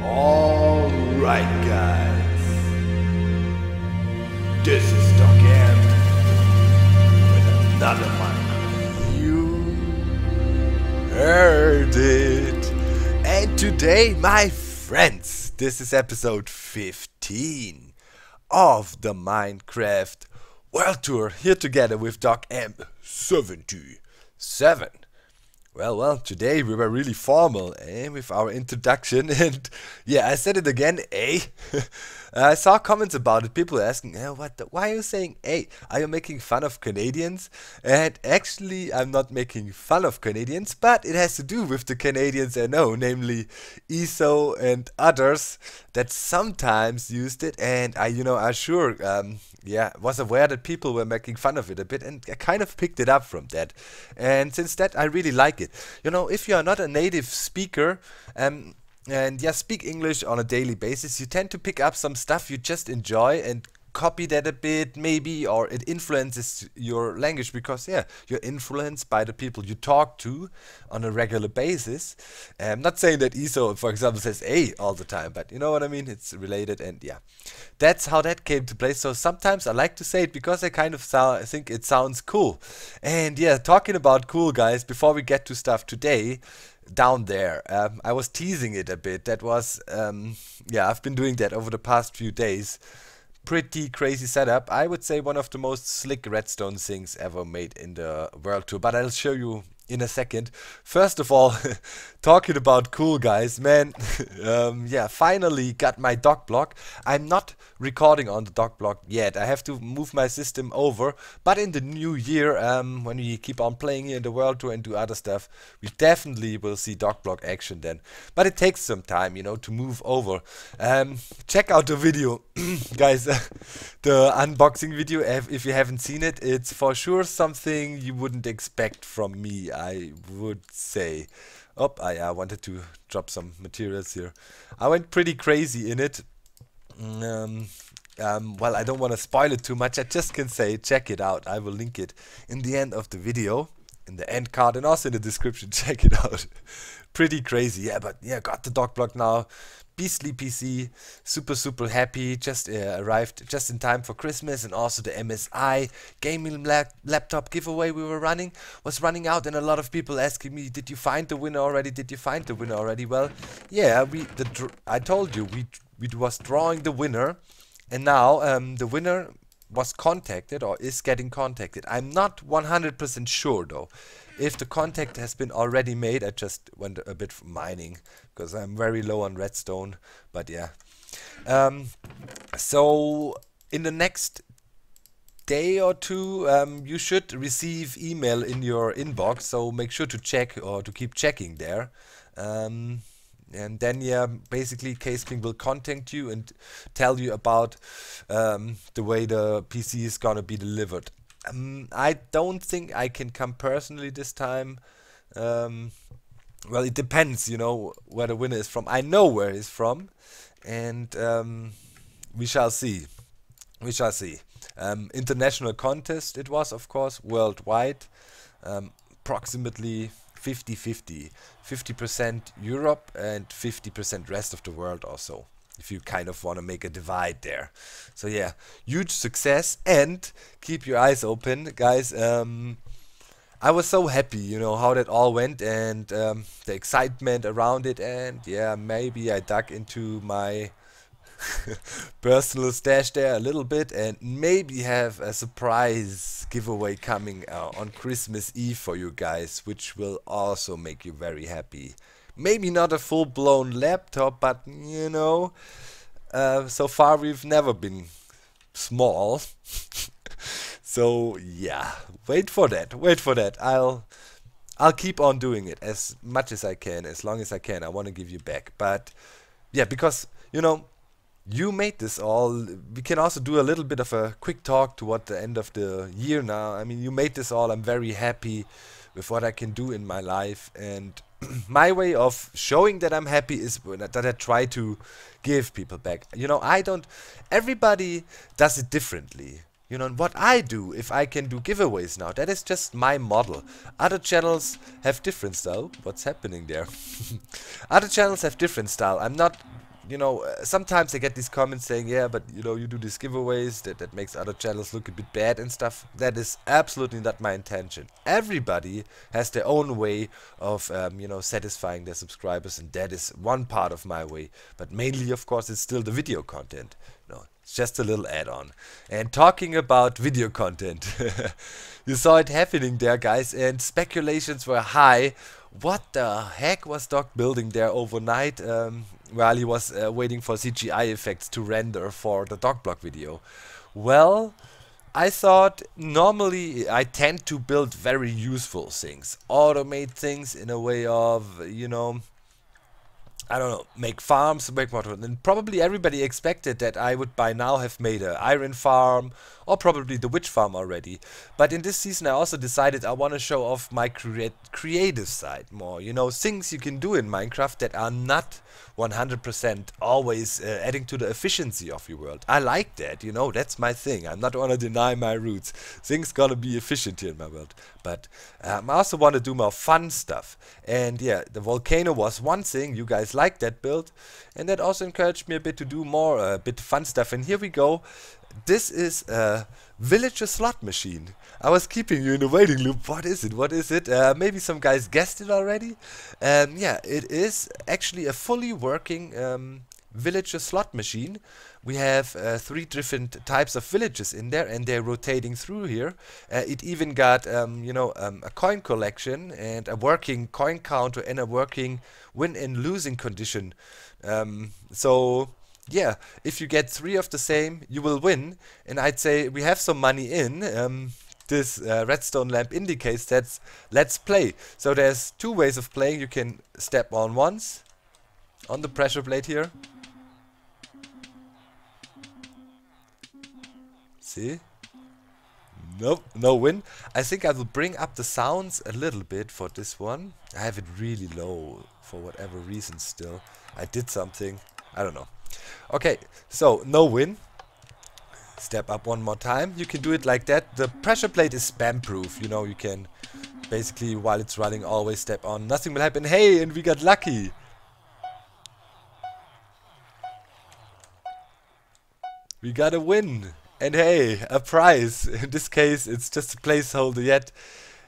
Alright guys, this is Docm with another Minecraft. You heard it. And today, my friends, this is episode 15 of the Minecraft World Tour, here together with Docm77. Well, today we were really formal with our introduction, and yeah, I said it again, I saw comments about it, people asking, why are you saying are you making fun of Canadians? And actually, I'm not making fun of Canadians, but it has to do with the Canadians I know, namely ESO and others that sometimes used it, and I sure was aware that people were making fun of it a bit, and I kind of picked it up from that. And since that, I really like it. You know, if you are not a native speaker and speak English on a daily basis, you tend to pick up some stuff you just enjoy and copy that a bit, maybe, or it influences your language because you're influenced by the people you talk to on a regular basis. I'm not saying that ESO, for example, says all the time, but you know what I mean, it's related, and that's how that came to play. So sometimes I like to say it because I kind of think it sounds cool. And talking about cool, guys, before we get to stuff today, down there, I was teasing it a bit. That was I've been doing that over the past few days. Pretty crazy setup. I would say one of the most slick redstone things ever made in the world tour, but I'll show you in a second. First of all, talking about cool, guys, man, finally got my dock block. I'm not recording on the dock block yet. I have to move my system over, but in the new year, when we keep on playing here in the world tour and do other stuff, we definitely will see dock block action then. But it takes some time, to move over. Check out the video, guys, the unboxing video. If you haven't seen it, it's for sure something you wouldn't expect from me, I would say. I wanted to drop some materials here. I went pretty crazy in it. Well, I don't want to spoil it too much. I just can say check it out. I will link it in the end of the video, in the end card, and also in the description. Check it out. Pretty crazy, but got the dock block now. Beastly PC, super happy. Just arrived just in time for Christmas, and also the MSI gaming laptop giveaway we were running was running out, and a lot of people asking me, did you find the winner already? Did you find the winner already? Well, I told you we was drawing the winner, and now the winner was contacted or is getting contacted. I'm not 100% sure though if the contact has been already made. I just went a bit from mining because I'm very low on redstone, but so in the next day or two you should receive email in your inbox, so make sure to check or to keep checking there. And then basically Case King will contact you and tell you about the way the PC is gonna be delivered. I don't think I can come personally this time. Well, it depends, where the winner is from. I know where he's from, and we shall see. We shall see. International contest it was, of course, worldwide. Approximately 50-50. 50% Europe and 50% rest of the world also, if you kind of want to make a divide there. So huge success, and keep your eyes open, guys. I was so happy, how that all went, and the excitement around it, and maybe I dug into my personal stash there a little bit, and maybe have a surprise giveaway coming on Christmas Eve for you guys, which will also make you very happy. Maybe not a full-blown laptop, but so far we've never been small. So wait for that. I'll keep on doing it as much as I can, as long as I can. I want to give you back, but because you made this all. We can also do a little bit of a quick talk toward the end of the year now. I mean, you made this all. I'm very happy with what I can do in my life, and my way of showing that I'm happy is that I try to give people back. Everybody does it differently. And what I do, if I can do giveaways now, that is just my model. Other channels have different style. What's happening there? Other channels have different style. I'm not you know, sometimes I get these comments saying, yeah, but you know, you do these giveaways, that makes other channels look a bit bad and stuff. That is absolutely not my intention. Everybody has their own way of, you know, satisfying their subscribers, and that is one part of my way. But mainly, of course, it's still the video content. No, it's just a little add-on. And talking about video content, you saw it happening there, guys, and speculations were high. What the heck was Doc building there overnight while he was waiting for CGI effects to render for the Doc block video? Well, I thought normally I tend to build very useful things, automate things in a way of, you know, I don't know, make farms, make more, and probably everybody expected that I would by now have made an iron farm or probably the witch farm already. But in this season I also decided I want to show off my creative side more, you know, things you can do in Minecraft that are not 100% always adding to the efficiency of your world. I like that, you know, that's my thing. I'm not gonna deny my roots. Things gotta be efficient here in my world. But I also want to do more fun stuff. And yeah, the volcano was one thing. You guys liked that build, and that also encouraged me a bit to do more a bit fun stuff. And here we go. This is a villager slot machine. I was keeping you in a waiting loop. What is it? What is it? Maybe some guys guessed it already. Yeah, it is actually a fully working villager slot machine. We have 3 different types of villages in there, and they're rotating through here. It even got, you know, a coin collection and a working coin counter and a working win and losing condition. So yeah, if you get 3 of the same, you will win. And I'd say we have some money in. This redstone lamp indicates that let's play. So there's 2 ways of playing. You can step on once on the pressure plate here. See? Nope, no win. I think I will bring up the sounds a little bit for this one. I have it really low for whatever reason still. I did something. I don't know. Okay, so no win. Step up one more time. You can do it like that. The pressure plate is spam proof. You know, you can basically while it's running always step on. Nothing will happen. Hey, and we got lucky. We got a win. And hey, a prize. In this case, it's just a placeholder yet.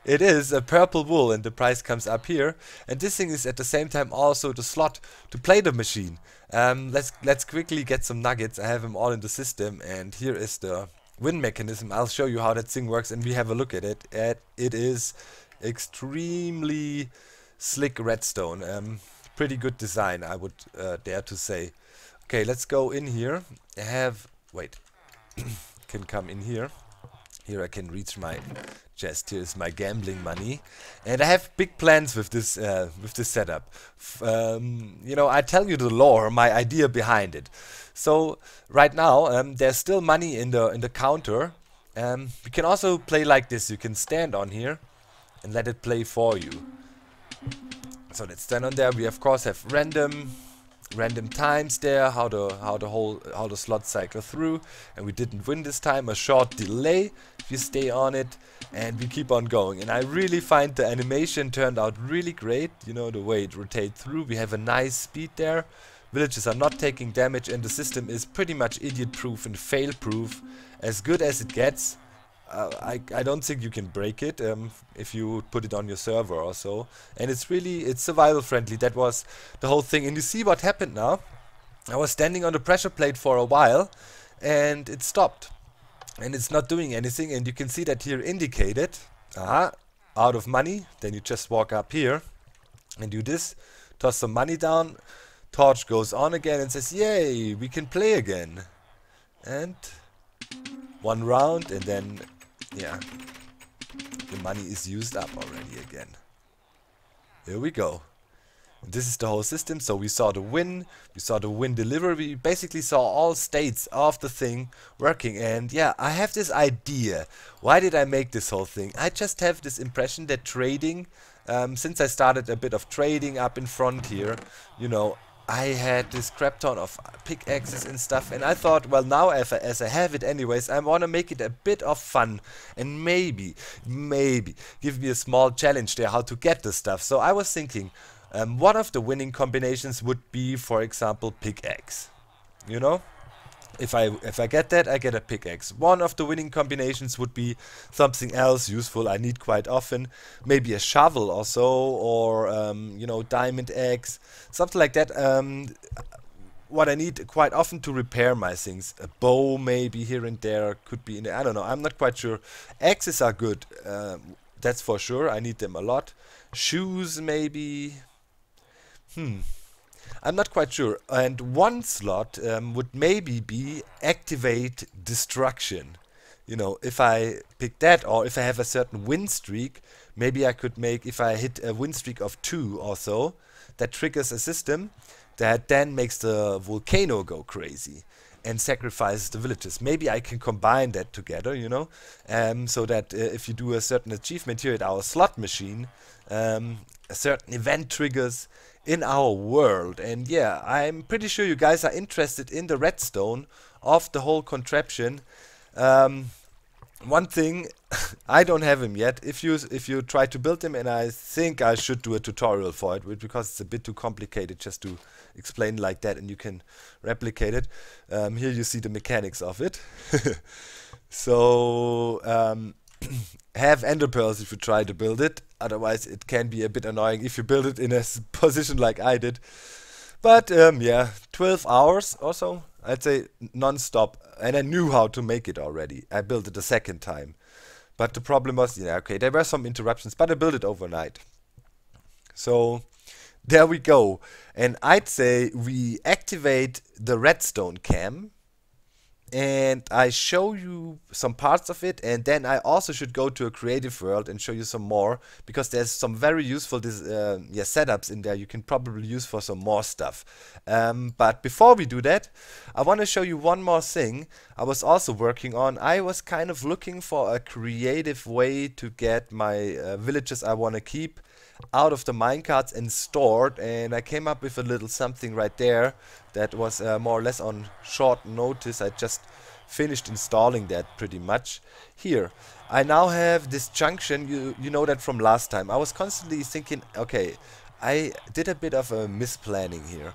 It is a purple wool, and the price comes up here. And this thing is at the same time also the slot to play the machine. Let's quickly get some nuggets. I have them all in the system, and here is the win mechanism. I'll show you how that thing works, and we have a look at it. It is extremely slick redstone. Pretty good design, I would dare to say. Okay, let's go in here. I have... wait. Can come in here. Here I can reach my chest. Here is my gambling money, and I have big plans with this setup. You know, I tell you the lore, my idea behind it. So right now there's still money in the counter. You can also play like this. You can stand on here and let it play for you. So let's stand on there. We of course have random times there, how the slot cycle through, and we didn't win this time. A short delay if you stay on it, and we keep on going. And I really find the animation turned out really great. You know, the way it rotates through. We have a nice speed there. Villages are not taking damage, and the system is pretty much idiot proof and fail proof, as good as it gets. I don't think you can break it if you put it on your server or so. And it's survival friendly. That was the whole thing. And you see what happened now. I was standing on the pressure plate for a while, and it stopped. And it's not doing anything. And you can see that here indicated. Out of money. Then you just walk up here and do this. Toss some money down. Torch goes on again and says, yay, we can play again. And 1 round, and then... yeah, the money is used up already again. Here we go. And this is the whole system. So we saw the win delivery. We basically saw all states of the thing working. And yeah, I have this idea. Why did I make this whole thing? I just have this impression that trading, since I started a bit of trading up in front here, you know, I had this crap ton of pickaxes and stuff, and I thought, well, now as I have it anyways, I want to make it a bit of fun, and maybe give me a small challenge there how to get the stuff. So I was thinking, One of the winning combinations would be, for example, pickaxe. You know, if I get that, I get a pickaxe. One of the winning combinations would be something else useful I need quite often, maybe a shovel or so, or you know, diamond axe, something like that. What I need quite often to repair my things. A bow maybe here and there could be in there. I don't know. I'm not quite sure. Axes are good. That's for sure. I need them a lot. Shoes maybe. I'm not quite sure. And one slot would maybe be activate destruction. You know, if I pick that, or if I have a certain win streak, maybe I could make, if I hit a win streak of 2 or so, that triggers a system that then makes the volcano go crazy and sacrifices the villages. Maybe I can combine that together, you know, so that if you do a certain achievement here at our slot machine, a certain event triggers in our world. And yeah, I'm pretty sure you guys are interested in the redstone of the whole contraption. One thing, I don't have him yet. If you try to build him, and I think I should do a tutorial for it, because it's a bit too complicated just to explain like that, and you can replicate it. Here you see the mechanics of it. So have ender pearls if you try to build it. Otherwise, it can be a bit annoying if you build it in a position like I did. But yeah, 12 hours or so, I'd say non-stop. And I knew how to make it already. I built it a second time. But the problem was, yeah, okay, there were some interruptions, but I built it overnight. So there we go. And I'd say we activate the redstone cam. And I show you some parts of it, and then I also should go to a creative world and show you some more, because there's some very useful setups in there you can probably use for some more stuff. But before we do that, I want to show you one more thing I was also working on. I was kind of looking for a creative way to get my villages I want to keep out of the minecarts and stored, and I came up with a little something right there that was more or less on short notice. I just finished installing that pretty much. Here I now have this junction. You know that from last time. I was constantly thinking, okay, I did a bit of a misplanning here.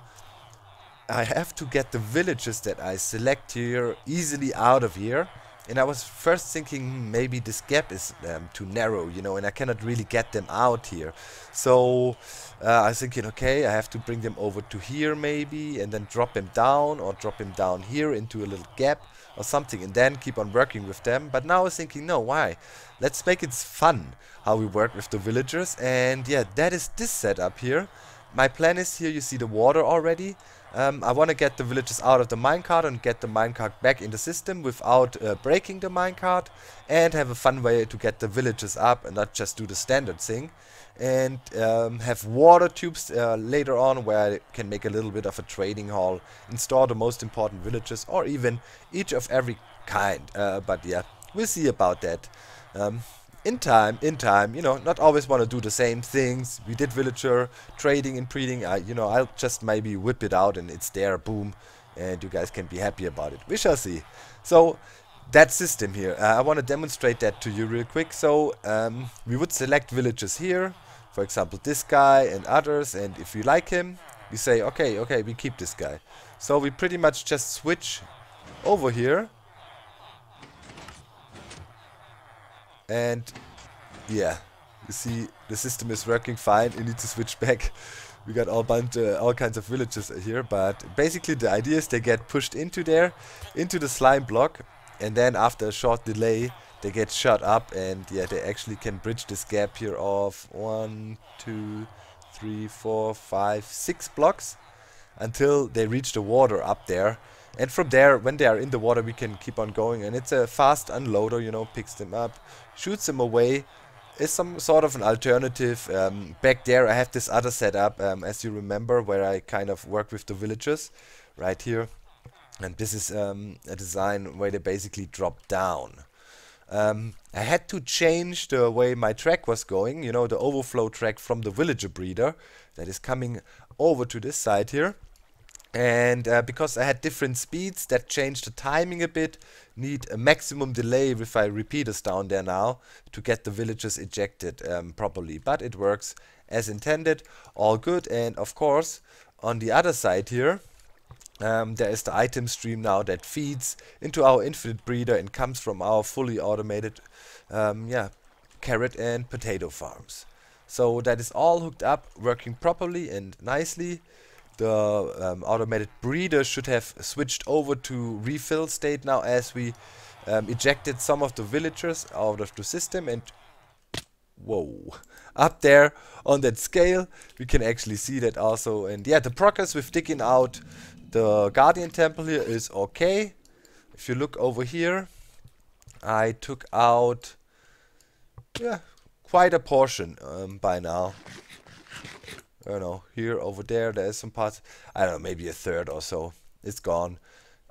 I have to get the villages that I select here easily out of here. And I was first thinking maybe this gap is too narrow, you know, and I cannot really get them out here. So I was thinking, okay, I have to bring them over to here maybe, and then drop them down, or drop them down here into a little gap or something, and then keep on working with them. But now I was thinking, no, why? Let's make it fun how we work with the villagers. And yeah, that is this setup here. My plan is, here you see the water already. I want to get the villages out of the minecart and get the minecart back in the system without breaking the minecart, and have a fun way to get the villages up and not just do the standard thing. And have water tubes later on, where I can make a little bit of a trading hall and store the most important villages, or even each of every kind. But yeah, we'll see about that. In time, you know, not always want to do the same things. We did villager trading and breeding. You know, I'll just maybe whip it out and it's there, boom, and you guys can be happy about it. We shall see. So that system here, I want to demonstrate that to you real quick. So we would select villages here, for example, this guy and others, and if you like him, you say, okay, we keep this guy. So we pretty much just switch over here. And yeah, you see the system is working fine. You need to switch back. We got all kinds of villages here, but basically the idea is they get pushed into there, into the slime block, and then after a short delay they get shut up, and yeah, they actually can bridge this gap here of 1, 2, 3, 4, 5, 6 blocks until they reach the water up there. And from there, when they are in the water, we can keep on going, and it's a fast unloader, you know, picks them up, shoots them away. Is some sort of an alternative. Back there I have this other setup, as you remember, where I kind of work with the villagers right here. And this is a design where they basically drop down. I had to change the way my track was going, you know, the overflow track from the villager breeder that is coming over to this side here. And because I had different speeds, that changed the timing a bit. Need a maximum delay with my repeaters down there now to get the villagers ejected properly. But it works, as intended, all good. And of course, on the other side here, there is the item stream now that feeds into our infinite breeder and comes from our fully automated carrot and potato farms. So that is all hooked up, working properly and nicely. The automated breeder should have switched over to refill state now, as we ejected some of the villagers out of the system. And whoa, up there on that scale we can actually see that also. And yeah, the progress with digging out the Guardian Temple here is okay. If you look over here, I took out quite a portion by now. I don't know, here, over there is some parts, I don't know, maybe a third or so. It's gone.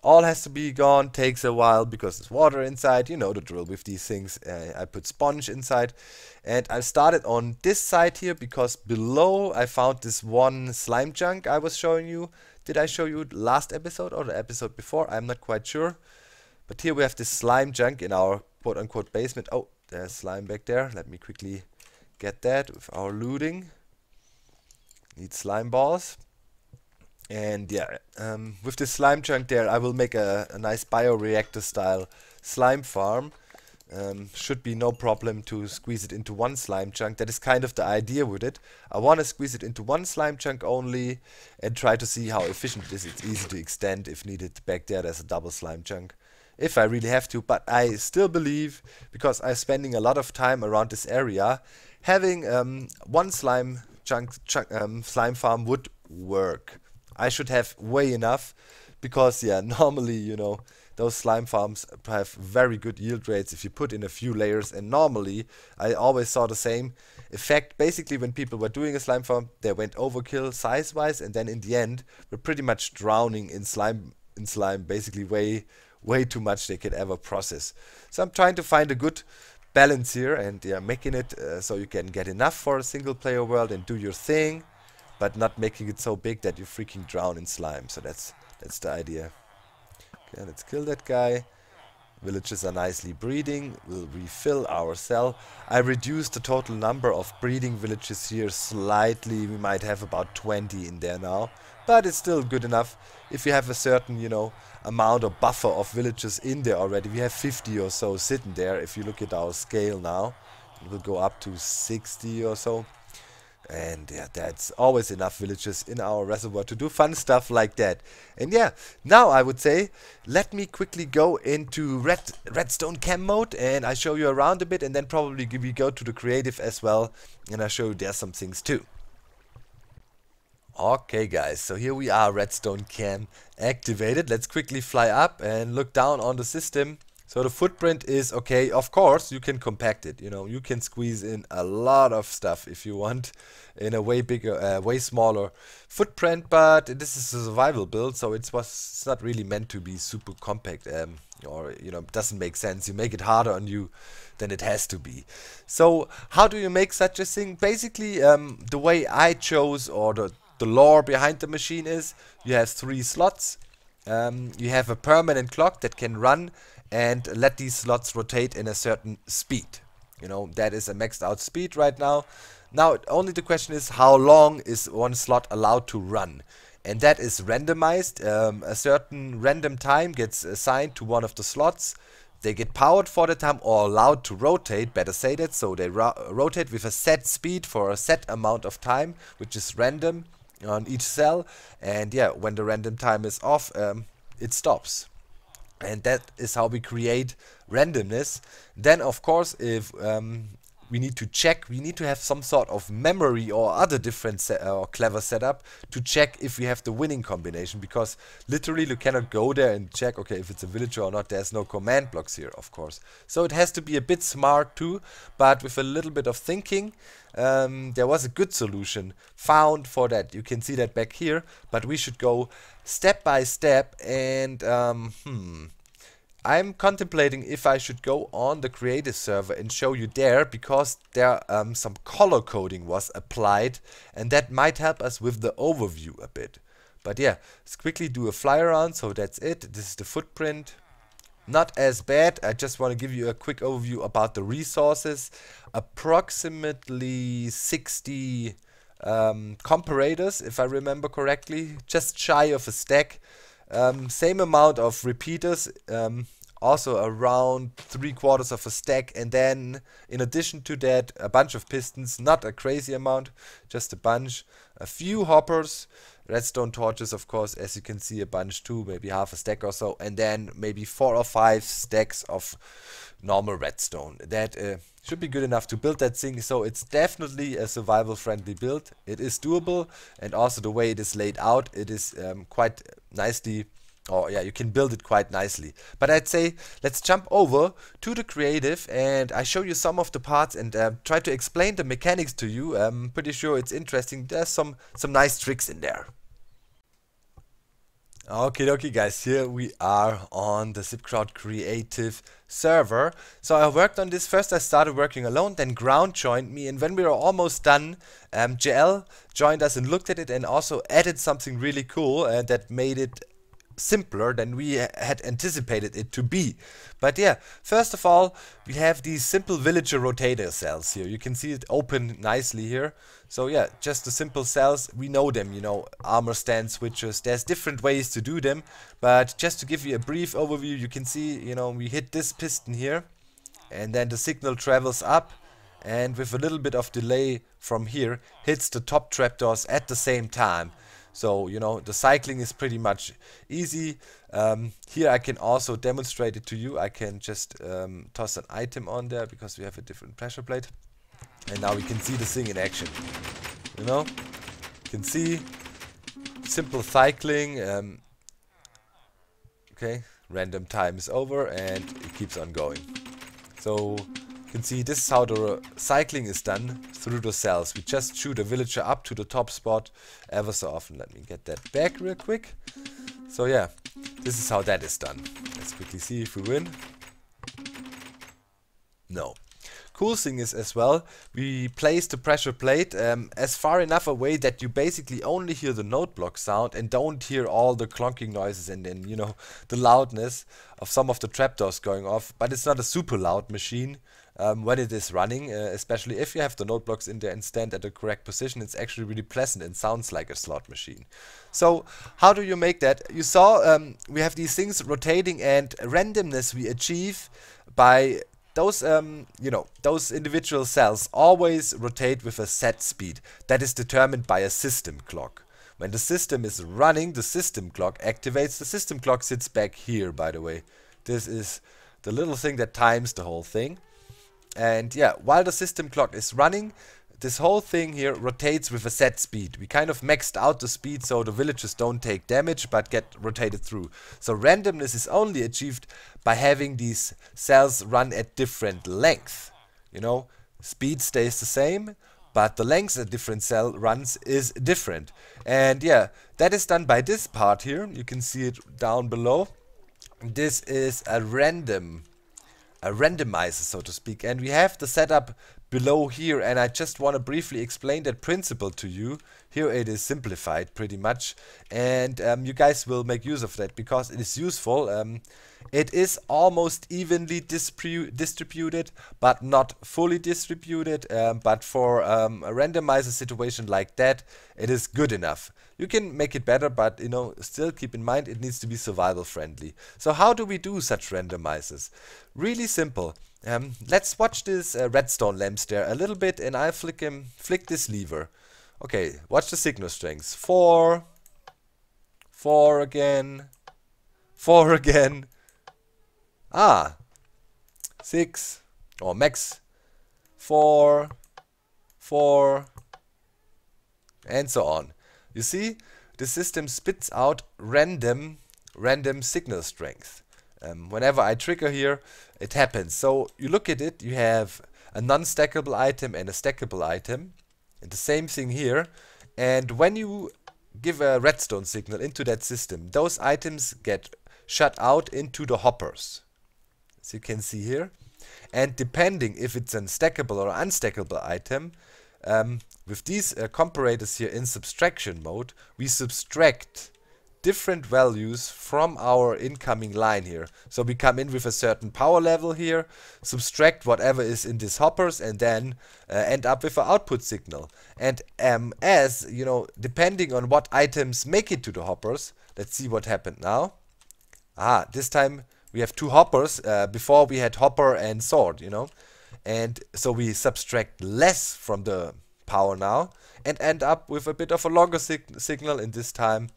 All has to be gone, takes a while because there's water inside, you know the drill with these things. I put sponge inside, and I started on this side here because below I found this one slime chunk I was showing you. Did I show you last episode or the episode before? I'm not quite sure. But here we have this slime chunk in our quote-unquote basement. Oh, there's slime back there. Let me quickly get that with our looting. Need slime balls. And yeah, with this slime chunk there, I will make a nice bioreactor style slime farm. Should be no problem to squeeze it into one slime chunk. That is kind of the idea with it. I want to squeeze it into one slime chunk only and try to see how efficient it is. It's easy to extend if needed. Back there there's a double slime chunk if I really have to, but I still believe, because I'm spending a lot of time around this area, having one slime slime farm would work. I should have way enough, because yeah, normally, you know, those slime farms have very good yield rates if you put in a few layers, and normally I always saw the same effect. Basically, when people were doing a slime farm, they went overkill size wise, and then in the end we're pretty much drowning in slime basically way too much they could ever process. So I'm trying to find a good balance here, and yeah, making it so you can get enough for a single player world and do your thing, but not making it so big that you freaking drown in slime. So that's the idea. Okay, let's kill that guy. Villages are nicely breeding. We'll refill our cell. I reduced the total number of breeding villages here slightly. We might have about 20 in there now, but it's still good enough. If you have a certain, you know, amount or buffer of villages in there already, we have 50 or so sitting there. If you look at our scale now, it will go up to 60 or so. And yeah, that's always enough villages in our reservoir to do fun stuff like that. And yeah, now I would say, let me quickly go into Redstone cam mode, and I show you around a bit, and then probably we go to the creative as well, and I show you there some things too. Okay guys, so here we are, Redstone cam activated. Let's quickly fly up and look down on the system. So the footprint is okay. Of course, you can compact it. You know, you can squeeze in a lot of stuff if you want in a way bigger, way smaller footprint. But this is a survival build, so it's not really meant to be super compact. Or you know, doesn't make sense. You make it harder on you than it has to be. So how do you make such a thing? Basically, the way I chose, or the lore behind the machine is, you have 3 slots. You have a permanent clock that can run and let these slots rotate in a certain speed. You know, that is a maxed out speed right now. Now, only the question is, how long is one slot allowed to run? And that is randomized. A certain random time gets assigned to one of the slots. They get powered for the time, or allowed to rotate, better say that. So they rotate with a set speed for a set amount of time, which is random on each cell. And yeah, when the random time is off, it stops. And that is how we create randomness. Then of course, if we need to check, we need to have some sort of memory or other different or clever setup to check if we have the winning combination, because literally you cannot go there and check, okay, if it's a villager or not. There's no command blocks here, of course. So it has to be a bit smart too, but with a little bit of thinking. There was a good solution found for that. You can see that back here, but we should go step by step. And I'm contemplating if I should go on the creative server and show you there, because there some color coding was applied, and that might help us with the overview a bit. But yeah, let's quickly do a fly around. So that's it. This is the footprint. Not as bad. I just want to give you a quick overview about the resources. Approximately 60 comparators, if I remember correctly, just shy of a stack. Same amount of repeaters, also around 3/4 of a stack, and then in addition to that a bunch of pistons, not a crazy amount, just a bunch, a few hoppers, redstone torches of course, as you can see, a bunch too, maybe half a stack or so, and then maybe 4 or 5 stacks of normal redstone. That should be good enough to build that thing. So it's definitely a survival friendly build. It is doable, and also the way it is laid out, it is quite nicely, or yeah, you can build it quite nicely. But I'd say let's jump over to the creative and I show you some of the parts and try to explain the mechanics to you. I'm pretty sure it's interesting. There's some nice tricks in there. Okay, guys, here we are on the ZipKrowd creative server. So I worked on this. First I started working alone, then Ground joined me, and when we were almost done, JL joined us and looked at it and also added something really cool that made it simpler than we had anticipated it to be. But yeah, first of all, we have these simple villager rotator cells here. You can see it open nicely here. So yeah, just the simple cells, we know them, you know, armor stand switches. There's different ways to do them, but just to give you a brief overview, you can see, you know, we hit this piston here and then the signal travels up and with a little bit of delay from here hits the top trapdoors at the same time. So, you know, the cycling is pretty much easy. Here I can also demonstrate it to you. I can just toss an item on there because we have a different pressure plate. And now we can see the thing in action. You know, you can see simple cycling. Okay, random time is over and it keeps on going. So you can see this is how the cycling is done through the cells. We just shoot a villager up to the top spot ever so often. Let me get that back real quick. So yeah, this is how that is done. Let's quickly see if we win. No. Cool thing is as well, we place the pressure plate as far enough away that you basically only hear the note block sound and don't hear all the clonking noises and then, you know, the loudness of some of the trapdoors going off. But it's not a super loud machine when it is running, especially if you have the note blocks in there and stand at the correct position. It's actually really pleasant and sounds like a slot machine. So how do you make that? You saw we have these things rotating, and randomness we achieve by those, you know, those individual cells always rotate with a set speed that is determined by a system clock. When the system is running, the system clock activates. The system clock sits back here, by the way. This is the little thing that times the whole thing. And yeah, while the system clock is running, this whole thing here rotates with a set speed. We kind of maxed out the speed so the villagers don't take damage but get rotated through. So randomness is only achieved by having these cells run at different length. You know, speed stays the same, but the length a different cell runs is different. And yeah, that is done by this part here. You can see it down below. This is a randomizer, so to speak, and we have the setup below here, and I just want to briefly explain that principle to you. Here it is simplified pretty much, and you guys will make use of that because it is useful. It is almost evenly distributed, but not fully distributed, but for a randomizer situation like that, it is good enough. You can make it better, but you know, still keep in mind it needs to be survival friendly. So how do we do such randomizers? Really simple. Let's watch this redstone lamps there a little bit, and I'll flick this lever. Okay, watch the signal strengths. 4, 4 again, 4 again. 6, or max 4, 4, and so on. You see, the system spits out random signal strength. Whenever I trigger here, it happens. So you look at it, you have a non-stackable item and a stackable item, and the same thing here. And when you give a redstone signal into that system, those items get shut out into the hoppers, as you can see here. And depending if it's a stackable or unstackable item, with these comparators here in subtraction mode, we subtract different values from our incoming line here. So we come in with a certain power level here, subtract whatever is in these hoppers, and then end up with an output signal. And as you know, depending on what items make it to the hoppers, let's see what happened now. This time we have two hoppers. Before we had hopper and sword, you know, and so we subtract less from the power now and end up with a bit of a longer signal in this time.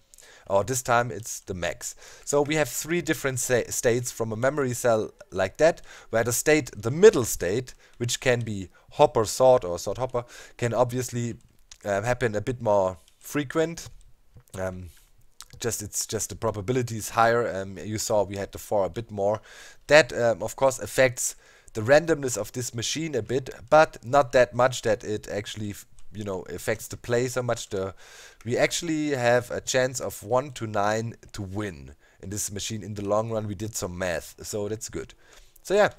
Or this time it's the max. So we have three different states from a memory cell like that, where the middle state, which can be hopper sword or sword hopper, can obviously happen a bit more frequent. It's just the probability is higher. You saw we had the 4 a bit more. That of course affects the randomness of this machine a bit, but not that much that it actually affects the play so much. We actually have a chance of 1 to 9 to win in this machine in the long run. We did some math, so that's good. So yeah,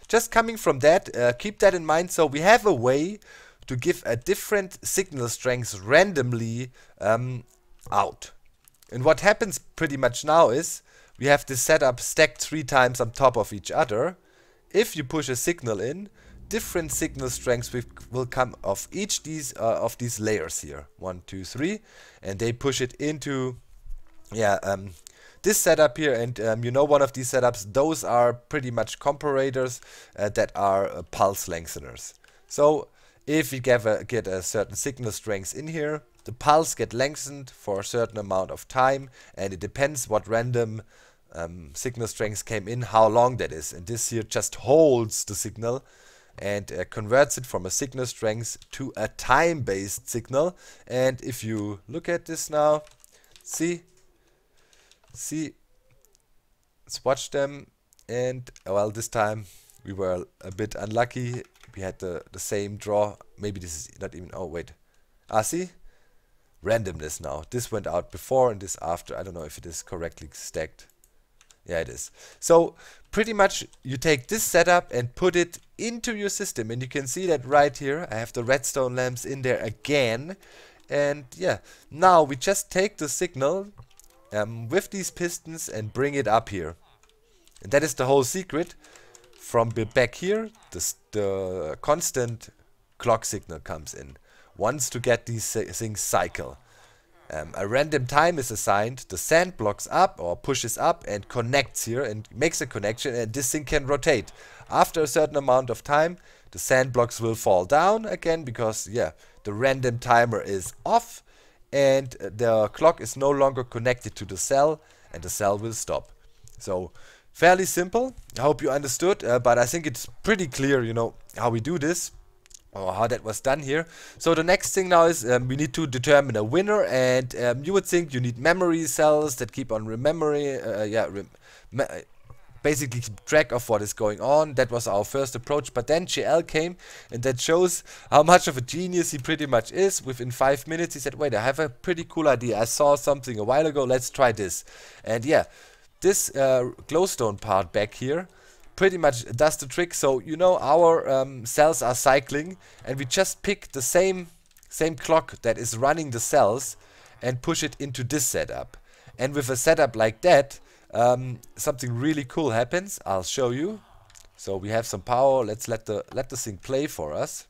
just coming from that, keep that in mind. So we have a way to give a different signal strength randomly out. And what happens pretty much now is we have this setup stacked 3 times on top of each other. If you push a signal in, different signal strengths will come off each of these layers here. 1, 2, 3, and they push it into this setup here. And one of these setups, those are pretty much comparators that are pulse lengtheners. So if we get a certain signal strength in here, the pulse get lengthened for a certain amount of time, and it depends what random signal strength came in, how long that is. And this here just holds the signal and converts it from a signal strength to a time-based signal. And if you look at this now, see, let's watch them. And well, this time we were a bit unlucky. We had the same draw. Maybe this is not even, oh wait, see, randomness now. This went out before and this after. I don't know if it is correctly stacked. Yeah, it is. So pretty much you take this setup and put it into your system, and you can see that right here I have the redstone lamps in there again. And yeah, now we just take the signal with these pistons and bring it up here, and that is the whole secret. From back here, the constant clock signal comes in once to get these things cycle. A random time is assigned, the sand blocks up or pushes up and connects here and makes a connection, and this thing can rotate. After a certain amount of time, the sand blocks will fall down again because yeah, the random timer is off and the clock is no longer connected to the cell, and the cell will stop. So fairly simple. I hope you understood, but I think it's pretty clear, how we do this, or how that was done here. So the next thing now is we need to determine a winner, and you would think you need memory cells that keep on remembering, basically keep track of what is going on. That was our first approach, but then GL came, and that shows how much of a genius he pretty much is. Within 5 minutes he said, wait, I have a pretty cool idea. I saw something a while ago, let's try this. And yeah, this glowstone part back here pretty much does the trick. So our cells are cycling, and we just pick the same clock that is running the cells and push it into this setup. And with a setup like that, something really cool happens. I'll show you. So we have some power. Let's let the thing play for us.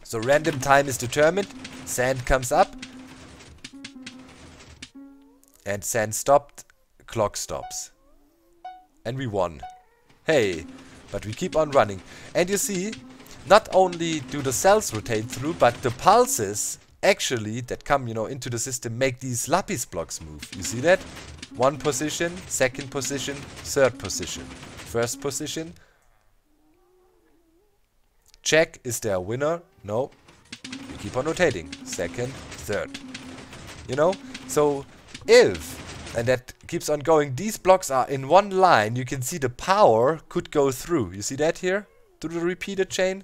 So random time is determined. Sand comes up, and sand stopped. Clock stops, and we won. Hey, but we keep on running. And you see, not only do the cells rotate through, but the pulses actually that come into the system make these lapis blocks move. You see that? One position, second position, third position, first position. Check, is there a winner? No. We keep on rotating. Second, third. So if, and that keeps on going, these blocks are in one line, you can see the power could go through. You see that here? Through the repeater chain.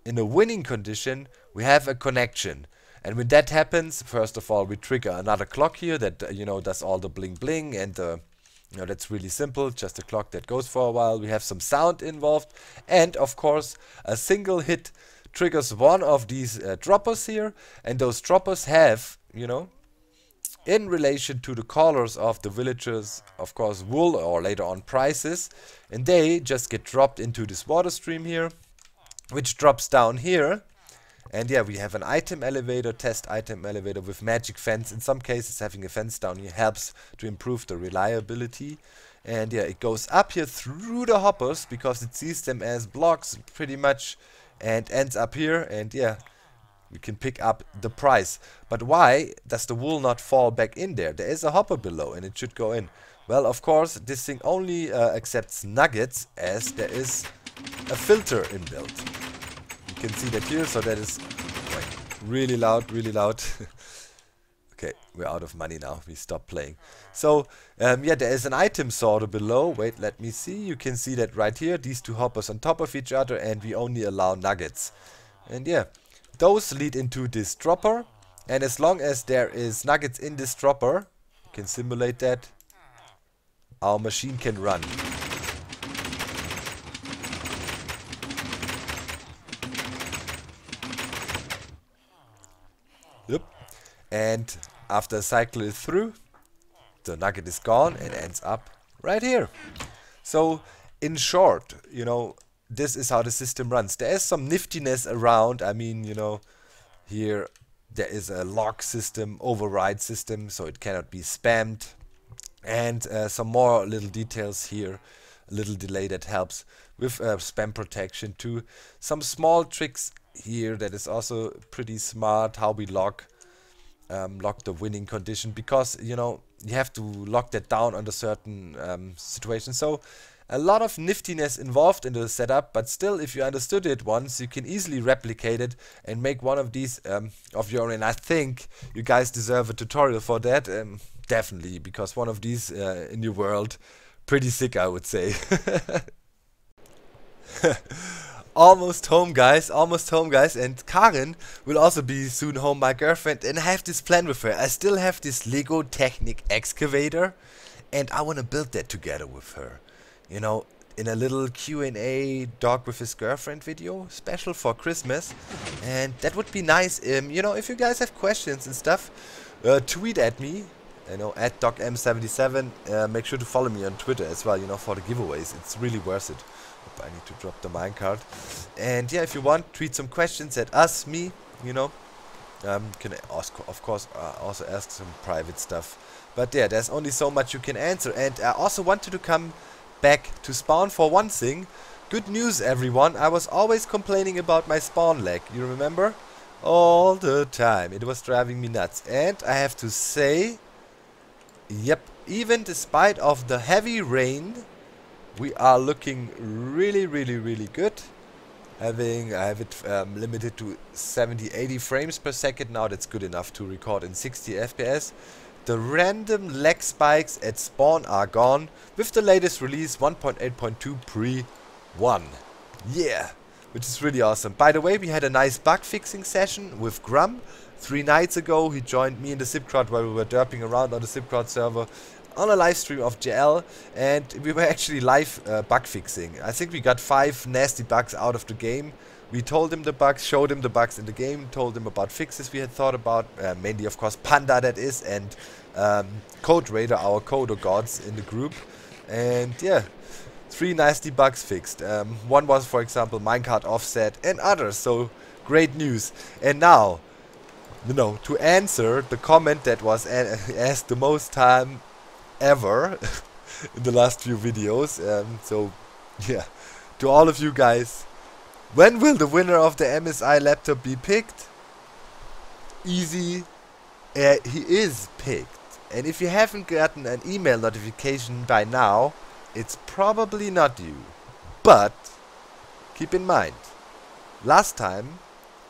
In a winning condition, we have a connection. And when that happens, first of all, we trigger another clock here that, does all the bling bling, and that's really simple, just a clock that goes for a while. We have some sound involved, and of course, a single hit triggers one of these droppers here, and those droppers have, in relation to the colors of the villagers, of course wool or later on prices, and they just get dropped into this water stream here, which drops down here. And yeah, we have an item elevator, test item elevator with magic fence. In some cases having a fence down here helps to improve the reliability. And yeah, it goes up here through the hoppers because it sees them as blocks pretty much, and ends up here, and yeah, we can pick up the price. But why does the wool not fall back in there? There is a hopper below and it should go in. Well, of course, this thing only accepts nuggets as there is a filter inbuilt. You can see that here, so that is really loud, really loud. Okay, we're out of money now, we stop playing. So, yeah, there is an item sorter below. Wait, let me see. You can see that right here, these two hoppers on top of each other, and we only allow nuggets. And yeah, those lead into this dropper, and as long as there is nuggets in this dropper, you can simulate that, our machine can run. Yep. And after a cycle is through, the nugget is gone and ends up right here. So in short, you know, this is how the system runs. There is some niftiness around. I mean, you know, here there is a lock system, override system, so it cannot be spammed. And some more little details here, a little delay that helps with spam protection too. Some small tricks here that is also pretty smart, how we lock the winning condition, because you know you have to lock that down under certain situations. So a lot of niftiness involved in the setup, but still, if you understood it once, you can easily replicate it and make one of these of your own. And I think you guys deserve a tutorial for that, definitely, because one of these in your world, pretty sick, I would say. Almost home, guys, and Karin will also be soon home, my girlfriend, and I have this plan with her. I still have this Lego Technic excavator, and I want to build that together with her. You know, in a little Q&A dog with his girlfriend video, special for Christmas, and that would be nice. You know, if you guys have questions and stuff, tweet at me, you know, at Docm77. Make sure to follow me on Twitter as well, you know, for the giveaways. It's really worth it. I need to drop the minecart. And yeah, if you want, tweet some questions at us, me, you know. You can ask, of course, also ask some private stuff. But yeah, there's only so much you can answer. And I also wanted to come back to spawn for one thing. Good news, everyone. I was always complaining about my spawn lag. You remember? All the time. It was driving me nuts. And I have to say, yep, even despite of the heavy rain, we are looking really, really, really good. I have it limited to 70-80 frames per second now. That's good enough to record in 60 FPS. The random lag spikes at spawn are gone with the latest release 1.8.2 pre-1. Yeah, which is really awesome. By the way, we had a nice bug fixing session with Grum 3 nights ago. He joined me in the ZipKrowd while we were derping around on the ZipKrowd server on a live stream of JL, and we were actually live bug fixing. I think we got 5 nasty bugs out of the game. We told him the bugs, showed him the bugs in the game, told him about fixes we had thought about, mainly of course Panda that is, and CoderRaider, our coder gods in the group. And yeah, 3 nasty bugs fixed. One was, for example, minecart offset and others, so great news. And now, you know, to answer the comment that was asked the most time ever in the last few videos. So yeah, to all of you guys, when will the winner of the MSI laptop be picked? Easy, he is picked. And if you haven't gotten an email notification by now, it's probably not you. But keep in mind, last time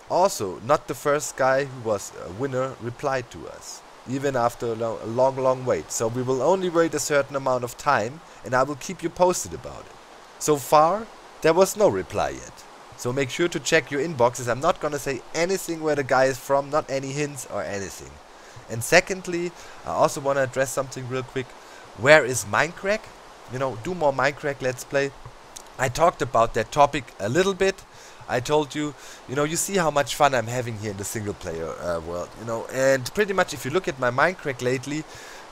also not the first guy who was a winner replied to us, even after a long wait. So we will only wait a certain amount of time, and I will keep you posted about it. So far, there was no reply yet. So make sure to check your inboxes. I'm not gonna say anything where the guy is from, not any hints or anything. And secondly, I also want to address something real quick. Where is Minecraft? You know, do more Minecraft Let's Play. I talked about that topic a little bit. I told you, you know, you see how much fun I'm having here in the single player world, you know, and pretty much if you look at my Minecraft lately,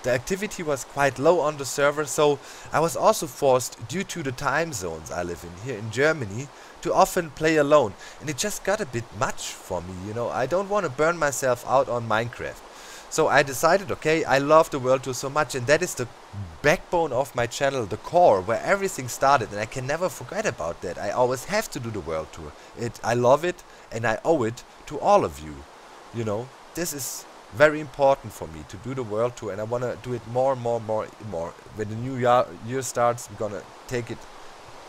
the activity was quite low on the server, so I was also forced, due to the time zones I live in here in Germany, to often play alone, and it just got a bit much for me, you know. I don't want to burn myself out on Minecraft. So I decided, okay, I love the world tour so much, and that is the backbone of my channel, the core, where everything started, and I can never forget about that. I always have to do the world tour. I love it, and I owe it to all of you. You know, this is very important for me to do the world tour, and I want to do it more and more. When the new year starts, we're gonna take it,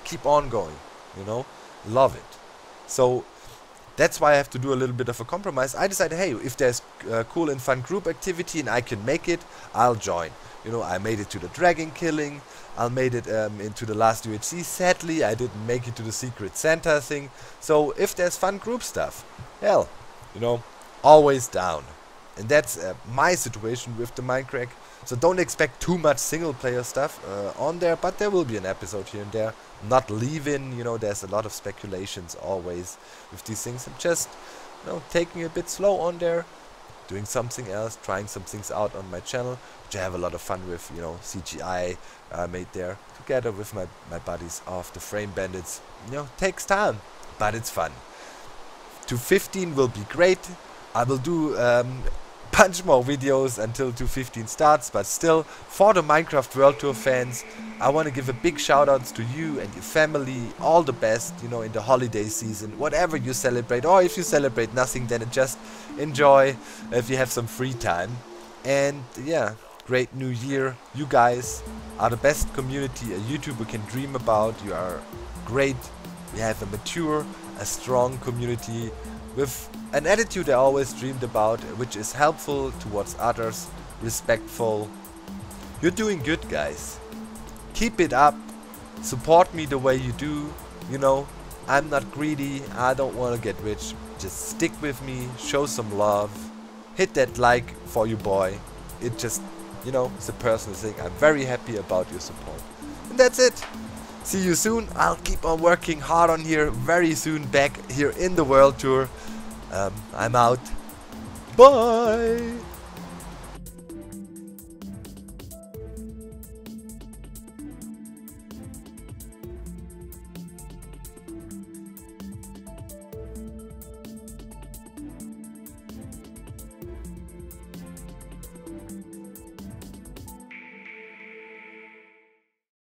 keep on going, you know, love it. So that's why I have to do a little bit of a compromise. I decided, hey, if there's a cool and fun group activity and I can make it, I'll join. You know, I made it to the dragon killing, I made it into the last UHC. Sadly, I didn't make it to the Secret Santa thing. So if there's fun group stuff, hell, you know, always down. And that's my situation with the Minecraft. So don't expect too much single player stuff on there, but there will be an episode here and there. Not leaving, you know, there's a lot of speculations always with these things. I'm just, you know, taking it a bit slow on there, doing something else, trying some things out on my channel, which I have a lot of fun with, you know, CGI made there together with my buddies of the Frame Bandits. You know, takes time, but it's fun. To 15 will be great. I will do bunch more videos until 215 starts, but still, for the Minecraft World Tour fans, I want to give a big shout outs to you and your family, all the best, you know, in the holiday season, whatever you celebrate, or if you celebrate nothing, then just enjoy if you have some free time. And yeah, great new year. You guys are the best community a YouTuber can dream about. You are great. We have a mature, a strong community with an attitude I always dreamed about, which is helpful towards others, respectful. You're doing good, guys. Keep it up. Support me the way you do. You know, I'm not greedy. I don't want to get rich. Just stick with me. Show some love. Hit that like for you, boy. It just, you know, it's a personal thing. I'm very happy about your support. And that's it. See you soon. I'll keep on working hard on here. Very soon back here in the world tour. I'm out. Bye.